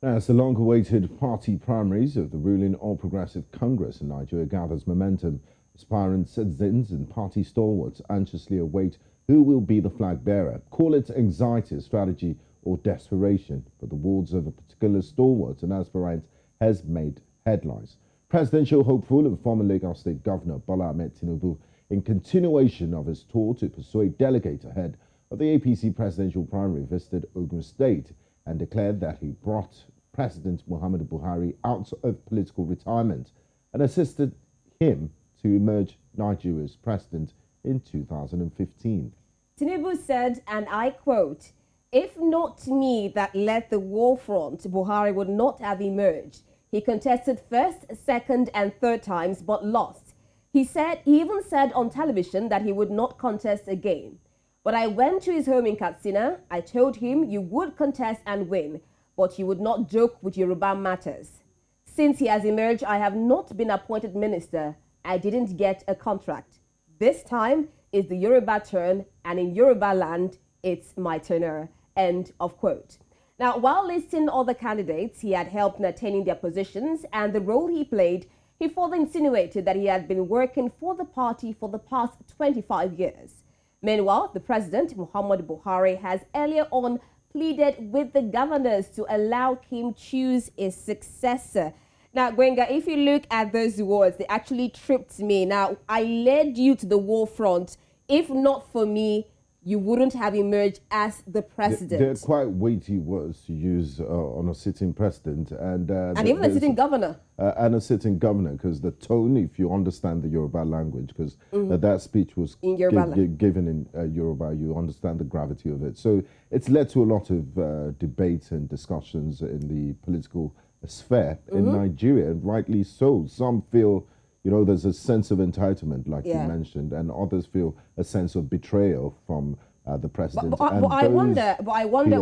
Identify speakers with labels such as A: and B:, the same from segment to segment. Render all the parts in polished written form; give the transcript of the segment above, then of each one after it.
A: As the long-awaited party primaries of the ruling All Progressive Congress in Nigeria gathers momentum, aspiring citizens and party stalwarts anxiously await who will be the flag bearer. Call it anxiety, strategy, or desperation, but the words of a particular stalwart and aspirant has made headlines. Presidential hopeful and former Lagos State Governor Bola Ahmed Tinubu, in continuation of his tour to persuade delegates ahead of the APC presidential primary, visited Ogun State and declared that he brought President Muhammadu Buhari out of political retirement and assisted him to emerge Nigeria's president in 2015.
B: Tinubu said, and I quote, "If not me that led the war front, Buhari would not have emerged. He contested first, second and third times but lost. He even said on television that he would not contest again. But I went to his home in Katsina. I told him you would contest and win, but you would not joke with Yoruba matters. Since he has emerged, I have not been appointed minister. I didn't get a contract. This time is the Yoruba turn, and in Yoruba land, it's my turn." End of quote. Now, while listing other candidates he had helped in attaining their positions and the role he played, he further insinuated that he had been working for the party for the past 25 years. Meanwhile, the President, Muhammadu Buhari, has earlier on pleaded with the governors to allow him choose a successor. Now, Gbenga, if you look at those words, they actually tripped me. Now, I led you to the war front. If not for me, you wouldn't have emerged as the president.
A: They're quite weighty words to use on a sitting president. And
B: even a sitting governor.
A: And a sitting governor, because the tone, if you understand the Yoruba language, because that speech was given in Yoruba, you understand the gravity of it. So it's led to a lot of debates and discussions in the political sphere in Nigeria, and rightly so. Some feel, you know, there's a sense of entitlement, like you mentioned, and others feel a sense of betrayal from the president.
B: But I wonder,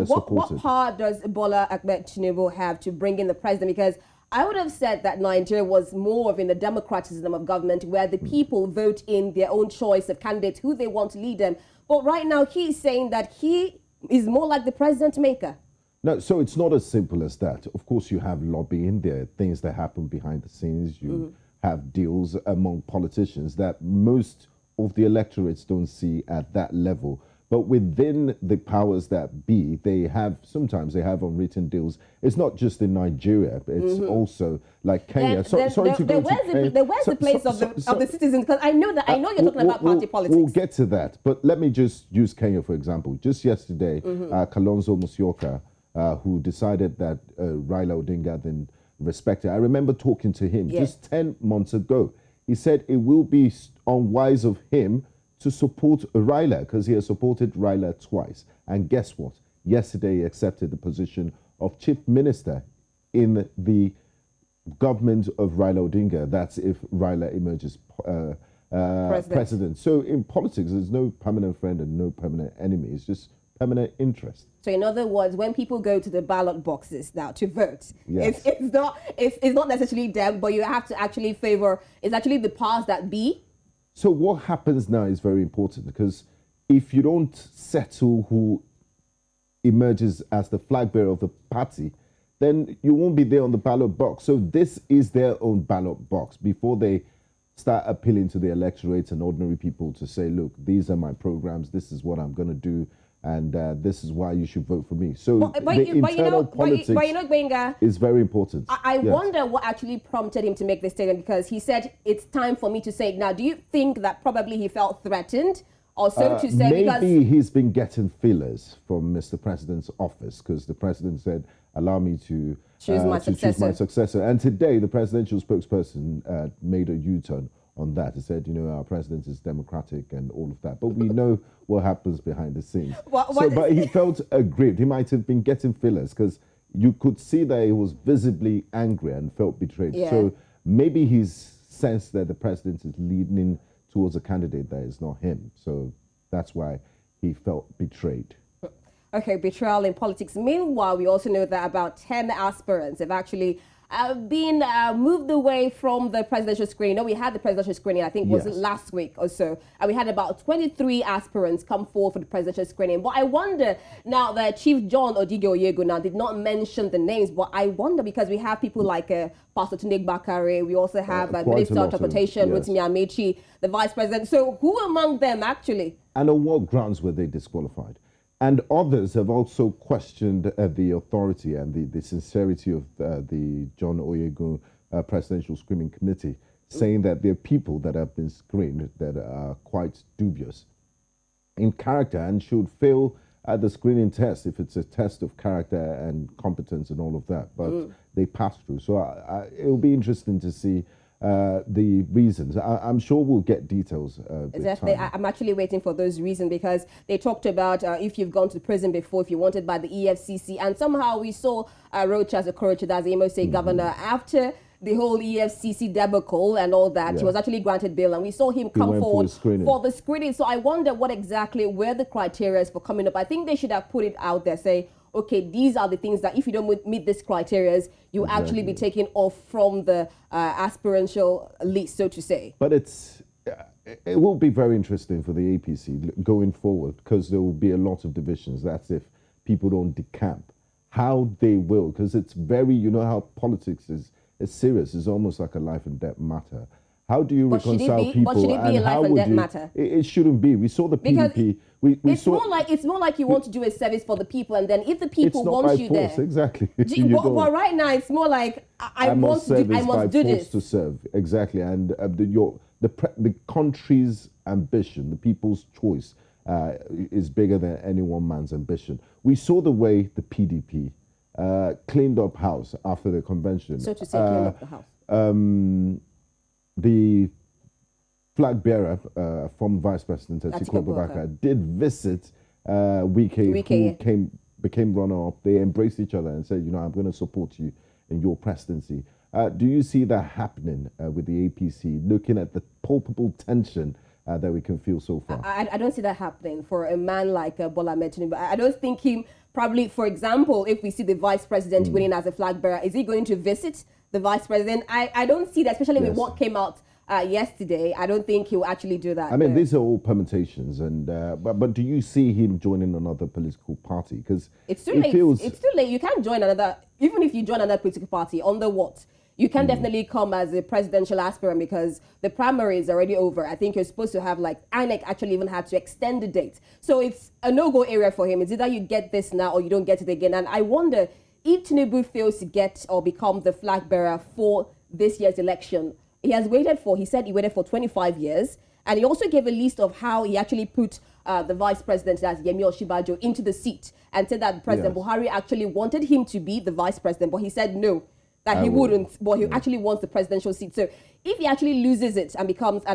B: what power does Bola Ahmed Tinubu have to bring in the president? Because I would have said that Nigeria was more of in a democratism of government where the people vote in their own choice of candidates who they want to lead them. But right now, he's saying that he is more like the president maker.
A: No, so it's not as simple as that. Of course, you have lobbying, there are things that happen behind the scenes. You have deals among politicians that most of the electorates don't see at that level. But within the powers that be, sometimes they have unwritten deals. It's not just in Nigeria, but it's also like Kenya.
B: Where's the place of the citizens? Because I know you're talking about party politics.
A: We'll get to that. But let me just use Kenya, for example. Just yesterday, Kalonzo Musyoka, who decided that Raila Odinga then respected. I remember talking to him just 10 months ago. He said it will be unwise of him to support Raila because he has supported Raila twice. And guess what? Yesterday he accepted the position of chief minister in the government of Raila Odinga. That's if Raila emerges president. So in politics, there's no permanent friend and no permanent enemy. It's just permanent interest.
B: So in other words, when people go to the ballot boxes now to vote, it's not necessarily them, but you have to actually favor, it's actually the powers that be.
A: So what happens now is very important, because if you don't settle who emerges as the flag bearer of the party, then you won't be there on the ballot box. So this is their own ballot box before they start appealing to the electorate and ordinary people to say, look, these are my programs, this is what I'm going to do, and this is why you should vote for me. So internal politics
B: Gbenga,
A: is very important.
B: I wonder what actually prompted him to make this statement, because he said, it's time for me to say it now. Do you think that probably he felt threatened, or so to say?
A: Maybe he's been getting feelers from Mr. President's office, because the president said, allow me to choose my successor. And today, the presidential spokesperson made a U-turn on that. He said, you know, our president is democratic and all of that. But we know what happens behind the scenes. But he felt aggrieved. He might have been getting fillers because you could see that he was visibly angry and felt betrayed. Yeah. So maybe he's sensed that the president is leaning towards a candidate that is not him. So that's why he felt betrayed.
B: Okay, betrayal in politics. Meanwhile, we also know that about 10 aspirants have actually been moved away from the presidential screening. No, we had the presidential screening, I think, was it last week or so. And we had about 23 aspirants come forward for the presidential screening. But I wonder now that Chief John Odige Oyego now did not mention the names, but I wonder because we have people like Pastor Tunde Bakare, we also have Minister of Transportation, Rotimi Amechi, the Vice President. So who among them actually?
A: And on what grounds were they disqualified? And others have also questioned the authority and the sincerity of the John Oyego Presidential Screening Committee, saying that there are people that have been screened that are quite dubious in character and should fail at the screening test if it's a test of character and competence and all of that. But they pass through. So it'll be interesting to see the reasons. I'm sure we'll get details.
B: Exactly. I'm actually waiting for those reasons because they talked about if you've gone to prison before, if you're wanted by the EFCC, and somehow we saw Rochas Okorocha, that's the Imo State governor, after the whole EFCC debacle and all that, he was actually granted bail, and we saw him come forward for the screening. So I wonder what exactly were the criteria for coming up. I think they should have put it out there, say, okay, these are the things that if you don't meet these criteria, you actually be taken off from the aspirational list, so to say.
A: But it will be very interesting for the APC going forward because there will be a lot of divisions. That's if people don't decamp. How they will, because it's very, you know how politics is serious. It's almost like a life and death matter. How do you reconcile people?
B: But should it be a life and death matter?
A: It shouldn't be. We saw the PDP.
B: It's more like you want to do a service for the people, and then if the people want you there,
A: exactly.
B: But right now it's more like I must do this
A: to serve, exactly. And the country's ambition, the people's choice, is bigger than any one man's ambition. We saw the way the PDP cleaned up house after the convention.
B: So to say, cleaned up the house.
A: The flag bearer, former Vice President Atiku Abubakar, did visit Wike, who became runner-up. They embraced each other and said, you know, I'm going to support you in your presidency. Do you see that happening with the APC, looking at the palpable tension that we can feel so far?
B: I don't see that happening for a man like Bola Ahmed Tinubu. I don't think him, probably, for example, if we see the Vice President winning as a flag bearer, is he going to visit the Vice President? I don't see that, especially with what came out yesterday. I don't think he'll actually do that.
A: I mean, these are all permutations, and but do you see him joining another political party? Because
B: it's too late. It's too late. You can't join another, even if you join another political party. On the what? You can definitely come as a presidential aspirant because the primary is already over. I think you're supposed to have, like, INEC actually even had to extend the date. So it's a no-go area for him. It's either you get this now or you don't get it again. And I wonder if Tinubu fails to get or become the flag bearer for this year's election. He said he waited for 25 years. And he also gave a list of how he actually put the vice president, that's Yemi Osinbajo, into the seat and said that President Buhari actually wanted him to be the vice president, but he said no, that he wouldn't, but he actually wants the presidential seat. So if he actually loses it and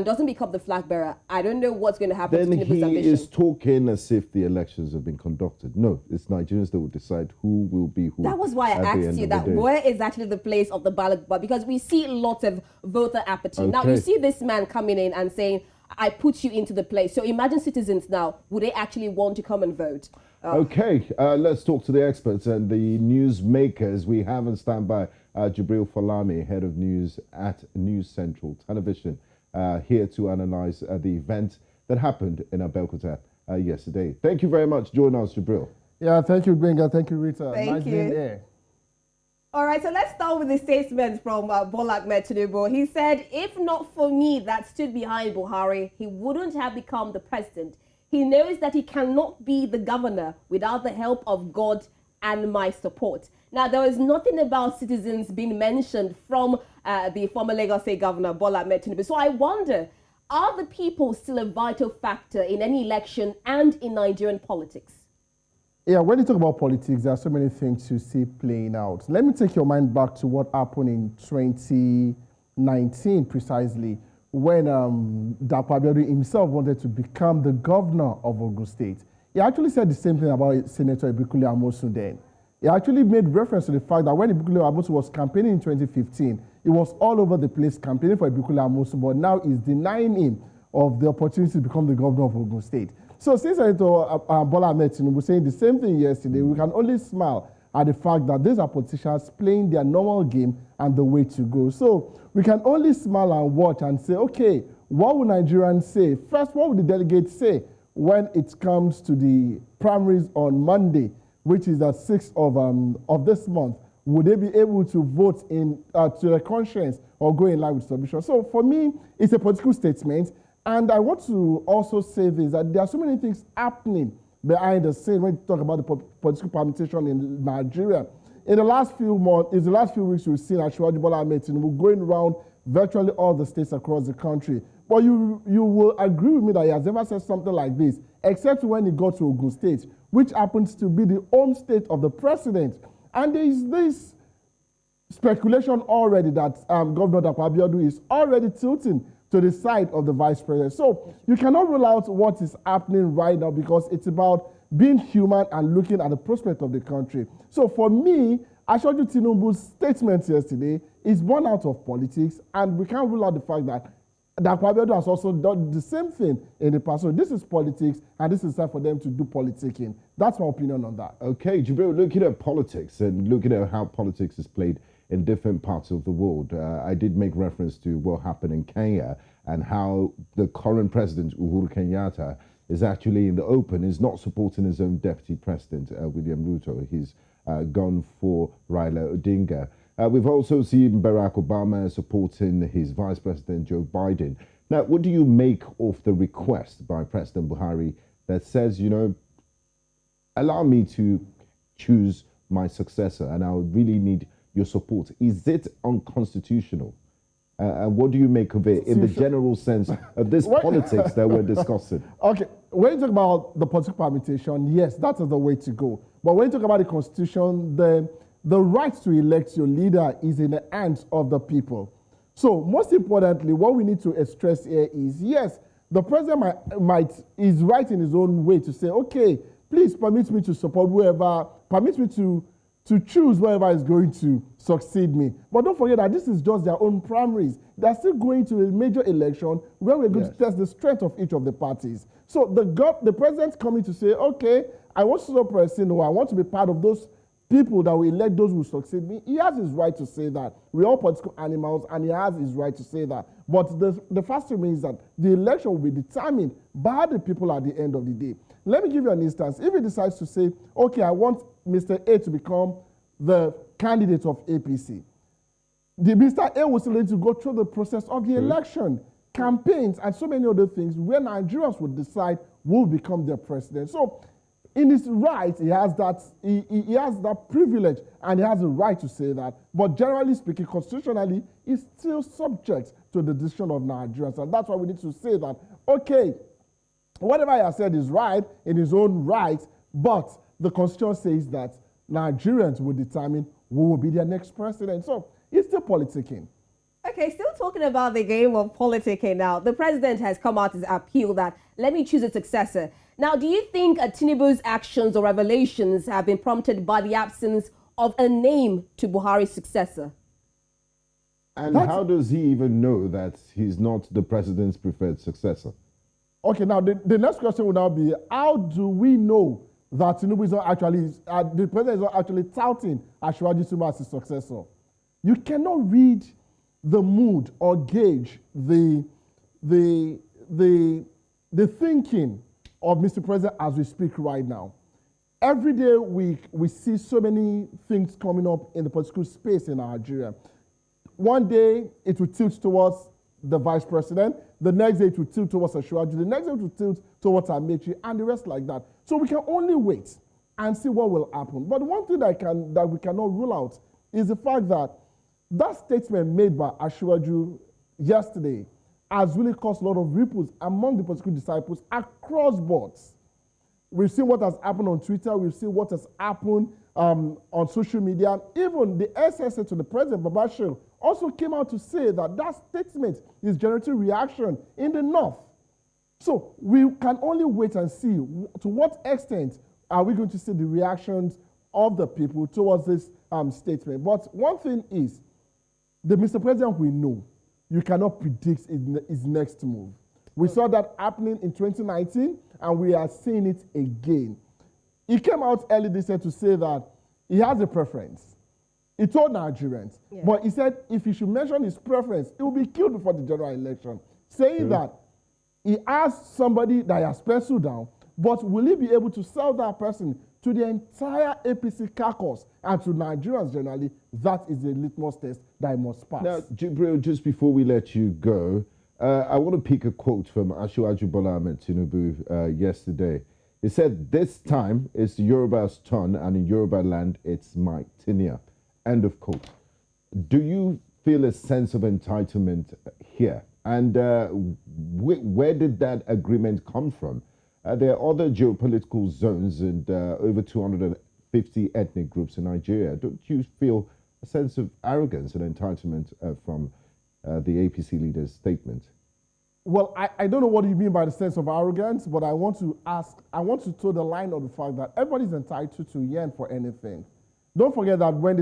B: doesn't become the flag bearer, I don't know what's going to happen to Tinubu's ambition.
A: He is talking as if the elections have been conducted. No, it's Nigerians that will decide who will be who.
B: That was why I asked you that where is actually the place of the ballot, because we see lots of voter apathy. Okay. Now you see this man coming in and saying, I put you into the place. So imagine citizens now, would they actually want to come and vote?
A: Okay, let's talk to the experts and the newsmakers. We have on standby Jubril Folami, head of news at News Central Television, here to analyze the event that happened in Abeokuta yesterday. Thank you very much. Join us, Jubril.
C: Yeah, thank you, Gbenga. Thank you, Rita.
B: Thank you. All right, so let's start with the statement from Bola Ahmed Tinubu. He said, if not for me that stood behind Buhari, he wouldn't have become the president. He knows that he cannot be the governor without the help of God and my support. Now, there is nothing about citizens being mentioned from the former Lagos State Governor, Bola Ahmed Tinubu. So I wonder, are the people still a vital factor in any election and in Nigerian politics?
C: Yeah, when you talk about politics, there are so many things you see playing out. Let me take your mind back to what happened in 2019, precisely, when Dapo Abiodun himself wanted to become the governor of Ogun State. He actually said the same thing about Senator Ibikule Amosun then. He actually made reference to the fact that when Ibikule Amosun was campaigning in 2015, he was all over the place campaigning for Ibikule Amosun, but now he's denying him of the opportunity to become the governor of Ogun State. So since Senator Bola Ahmed Tinubu saying the same thing yesterday, we can only smile at the fact that these are politicians playing their normal game and the way to go. So we can only smile and watch and say, okay, what will Nigerians say? First, what will the delegates say when it comes to the primaries on Monday, which is the 6th of this month? Would they be able to vote in to their conscience or go in line with submission? So for me, it's a political statement. And I want to also say this, that there are so many things happening behind the scene when you talk about the political permutation in Nigeria. In the last few weeks, we've seen Asiwaju Bola Ahmed Tinubu going around virtually all the states across the country. But you will agree with me that he has never said something like this, except when he got to Ogun State, which happens to be the home state of the president. And there is this speculation already that Governor Abiodun is already tilting to the side of the vice president. So you cannot rule out what is happening right now because it's about being human and looking at the prospect of the country. So for me, Asiwaju Tinubu's statement yesterday is born out of politics, and we can't rule out the fact that Abiodun has also done the same thing in the past. So this is politics, and this is time for them to do politicking. That's my opinion on that.
A: Okay, Jubril, looking at politics and looking at how politics is played in different parts of the world, I did make reference to what happened in Kenya and how the current president, Uhuru Kenyatta, is actually in the open, is not supporting his own deputy president, William Ruto. He's gone for Raila Odinga. We've also seen Barack Obama supporting his vice president, Joe Biden. Now, what do you make of the request by President Buhari that says, you know, allow me to choose my successor and I would really need your support? Is it unconstitutional? And what do you make of it in the general sense of this politics that we're discussing?
C: Okay, when you talk about the political permutation, yes, that is the way to go. But when you talk about the constitution, the right to elect your leader is in the hands of the people. So most importantly, what we need to stress here is, yes, the president is right in his own way to say, okay, please permit me to support whoever, permit me to choose whoever is going to succeed me. But don't forget that this is just their own primaries. They're still going to a major election where we're going to test the strength of each of the parties. So the president's coming to say, okay, I want to support person, or I want to be part of those people that will elect those who will succeed me. He has his right to say that. We're all political animals, and he has his right to say that. But the fact remains that the election will be determined by the people at the end of the day. Let me give you an instance. If he decides to say, okay, I want Mr. A to become the candidate of APC, the Mr. A will still need to go through the process of the election, campaigns, and so many other things where Nigerians will decide who will become their president. So in his right, he has that privilege, and he has the right to say that. But generally speaking, constitutionally, he's still subject to the decision of Nigerians. And that's why we need to say that, okay, whatever he has said is right in his own right, but the constitution says that Nigerians will determine who will be their next president. So it's still politicking.
B: Okay, still talking about the game of politicking now. The president has come out with his appeal that let me choose a successor. Now, do you think Tinubu's actions or revelations have been prompted by the absence of a name to Buhari's successor?
A: And how does he even know that he's not the president's preferred successor?
C: Okay, now the next question will now be, how do we know that Tinubu is not actually, the president is not actually touting Asiwaju Tinubu as his successor? You cannot read the mood or gauge the thinking of Mr. President as we speak right now. Every day we see so many things coming up in the political space in Nigeria. One day it will tilt towards the vice president, the next day it will tilt towards Asiwaju, the next day it will tilt towards Amechi, and the rest like that. So we can only wait and see what will happen. But one thing that we cannot rule out is the fact that that statement made by Asiwaju yesterday has really caused a lot of ripples among the political disciples across boards. We've seen what has happened on Twitter. We've seen what has happened on social media. Even the SSA to the president, Babashir, also came out to say that that statement is generating reaction in the north. So we can only wait and see to what extent are we going to see the reactions of the people towards this statement. But one thing is, the Mr. President we know, you cannot predict his next move. We saw that happening in 2019, and we are seeing it again. He came out early this year to say that he has a preference. He told Nigerians, but he said if he should mention his preference, he will be killed before the general election, saying that he asked somebody that he has penciled down, but will he be able to sell that person to the entire APC caucus and to Nigerians generally? That is the litmus test that he must pass.
A: Now, Jubril, just before we let you go, I want to pick a quote from Asiwaju Bola Ahmed Tinubu yesterday. He said, "This time it's Yoruba's turn, and in Yoruba land, it's my tenure." End of quote. Do you feel a sense of entitlement here? And where did that agreement come from? There are other geopolitical zones and over 250 ethnic groups in Nigeria. Don't you feel a sense of arrogance and entitlement from the APC leader's statement?
C: Well, I don't know what you mean by the sense of arrogance, but I want to toe the line of the fact that everybody's entitled to yearn for anything. Don't forget that when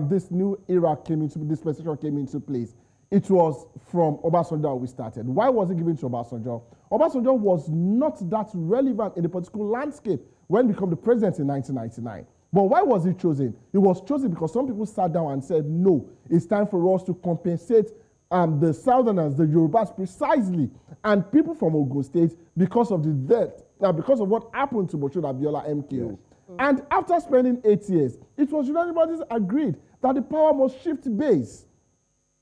C: this new era came into, this position came into place, it was from Obasanjo we started. Why was it given to Obasanjo? Obasanjo was not that relevant in the political landscape when he became the president in 1999. But why was he chosen? He was chosen because some people sat down and said, no, it's time for us to compensate the Southerners, the Yorubas precisely, and people from Ogun State because of the death, because of what happened to Moshood Abiola MKO. Yes. And after spending 8 years, it was unanimously agreed that the power must shift base.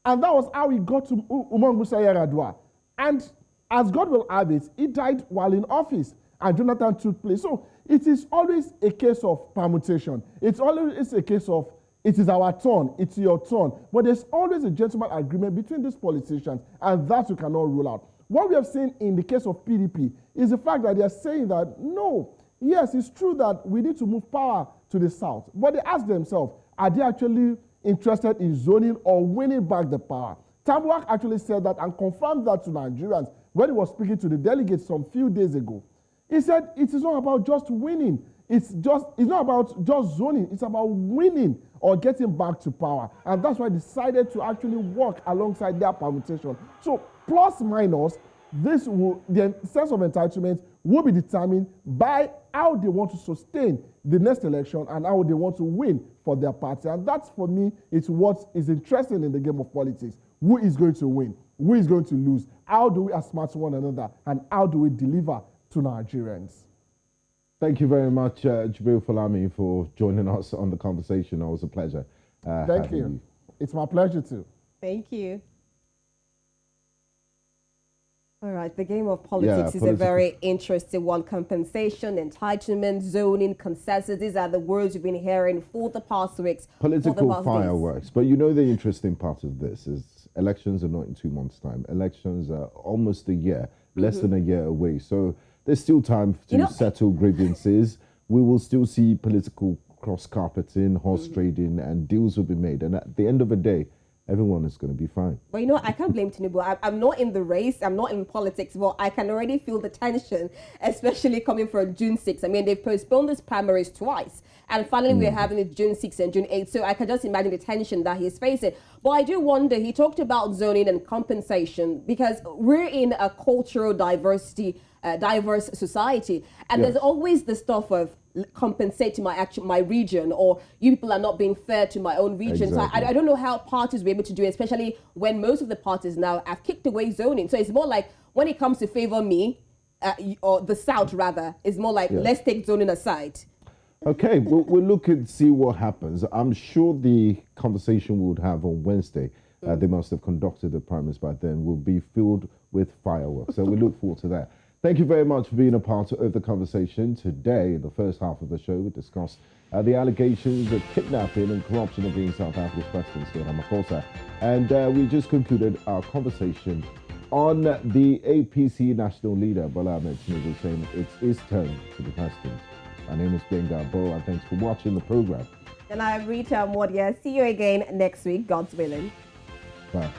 C: And that was how he got to Umar Musa Yar'Adua. And as God will have it, he died while in office, and Jonathan took place. So it is always a case of permutation. It's always a case of, it is our turn, it's your turn. But there's always a gentleman agreement between these politicians, and that you cannot rule out. What we have seen in the case of PDP is the fact that they are saying that, no, yes, it's true that we need to move power to the south. But they ask themselves, are they actually interested in zoning or winning back the power? Tambuwal actually said that and confirmed that to Nigerians when he was speaking to the delegates some few days ago. He said it is not about just winning. It's not about just zoning. It's about winning or getting back to power. And that's why I decided to actually work alongside their permutation. So plus minus, the sense of entitlement will be determined by how they want to sustain the next election and how they want to win for their party. And that's, for me, it's what is interesting in the game of politics. Who is going to win? Who is going to lose? How do we outsmart one another? And how do we deliver to Nigerians?
A: Thank you very much, Jubril Folami, for joining us on the conversation. It was a pleasure.
C: Thank you. It's my pleasure too.
B: Thank you. All right, the game of politics is a very interesting one. Compensation, entitlement, zoning, consensus. These are the words we've been hearing for the past weeks.
A: Political fireworks. But you know the interesting part of this is elections are not in 2 months' time. Elections are almost a year, less than a year away. So there's still time to settle grievances. We will still see political cross-carpeting, horse trading, and deals will be made. And at the end of the day, everyone is going to be fine.
B: But I can't blame Tinubu. I'm not in the race. I'm not in politics, but I can already feel the tension, especially coming from June 6th. I mean, they've postponed this primaries twice. And finally, we're having it June 6th and June 8th. So I can just imagine the tension that he's facing. But I do wonder, he talked about zoning and compensation because we're in a cultural diverse society. And there's always the stuff of compensate to my region, or you people are not being fair to my own region.
A: Exactly.
B: So I don't know how parties will be able to do it, especially when most of the parties now have kicked away zoning. So it's more like when it comes to favor me, or the South rather, it's more like let's take zoning aside.
A: Okay, we'll look and see what happens. I'm sure the conversation we would have on Wednesday, they must have conducted the primaries by then, will be filled with fireworks. So we look forward to that. Thank you very much for being a part of the conversation. Today, in the first half of the show, we discussed the allegations of kidnapping and corruption against South Africa's President, Cyril Ramaphosa. And we just concluded our conversation on the APC national leader, Bola Ahmed Tinubu, saying it's his turn to be president. My name is Gbenga Aborowa, and thanks for watching the program.
B: And I'm Rita Omodia. See you again next week, God's willing.
A: Bye.